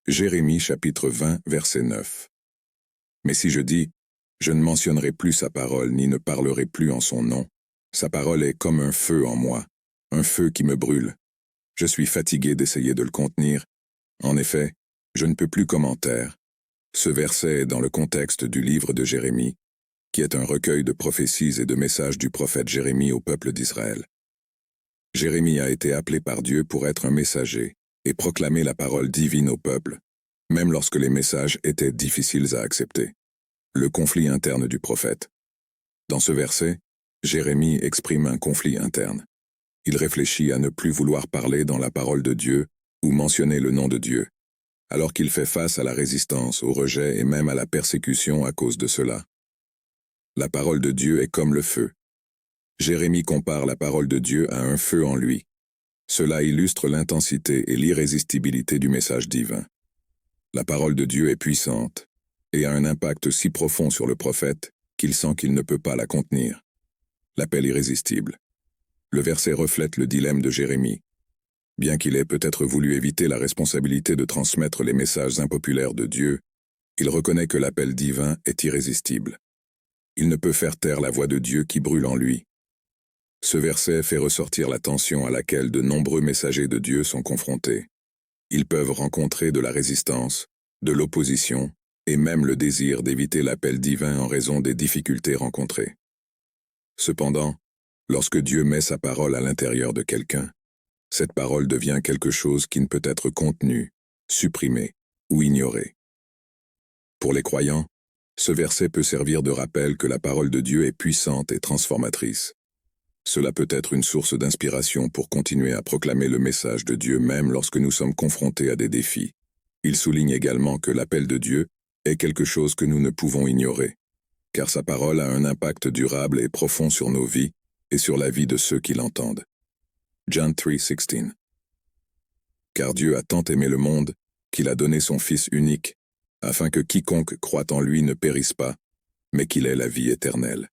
Jérémie chapitre 20, verset 9. Mais si je dis, je ne mentionnerai plus sa parole ni ne parlerai plus en son nom, sa parole est comme un feu en moi, un feu qui me brûle. Je suis fatigué d'essayer de le contenir. En effet, je ne peux plus commentaire. Ce verset est dans le contexte du livre de Jérémie, qui est un recueil de prophéties et de messages du prophète Jérémie au peuple d'Israël. Jérémie a été appelé par Dieu pour être un messager et proclamer la parole divine au peuple, même lorsque les messages étaient difficiles à accepter. Le conflit interne du prophète. Dans ce verset, Jérémie exprime un conflit interne. Il réfléchit à ne plus vouloir parler dans la parole de Dieu ou mentionner le nom de Dieu, alors qu'il fait face à la résistance, au rejet et même à la persécution à cause de cela. La parole de Dieu est comme le feu. Jérémie compare la parole de Dieu à un feu en lui. Cela illustre l'intensité et l'irrésistibilité du message divin. La parole de Dieu est puissante et a un impact si profond sur le prophète qu'il sent qu'il ne peut pas la contenir. L'appel irrésistible. Le verset reflète le dilemme de Jérémie. Bien qu'il ait peut-être voulu éviter la responsabilité de transmettre les messages impopulaires de Dieu, il reconnaît que l'appel divin est irrésistible. Il ne peut faire taire la voix de Dieu qui brûle en lui. Ce verset fait ressortir la tension à laquelle de nombreux messagers de Dieu sont confrontés. Ils peuvent rencontrer de la résistance, de l'opposition, et même le désir d'éviter l'appel divin en raison des difficultés rencontrées. Cependant, lorsque Dieu met sa parole à l'intérieur de quelqu'un, cette parole devient quelque chose qui ne peut être contenu, supprimé ou ignoré. Pour les croyants, ce verset peut servir de rappel que la parole de Dieu est puissante et transformatrice. Cela peut être une source d'inspiration pour continuer à proclamer le message de Dieu même lorsque nous sommes confrontés à des défis. Il souligne également que l'appel de Dieu est quelque chose que nous ne pouvons ignorer, car sa parole a un impact durable et profond sur nos vies et sur la vie de ceux qui l'entendent. John 3:16. Car Dieu a tant aimé le monde qu'il a donné son Fils unique, afin que quiconque croit en lui ne périsse pas, mais qu'il ait la vie éternelle.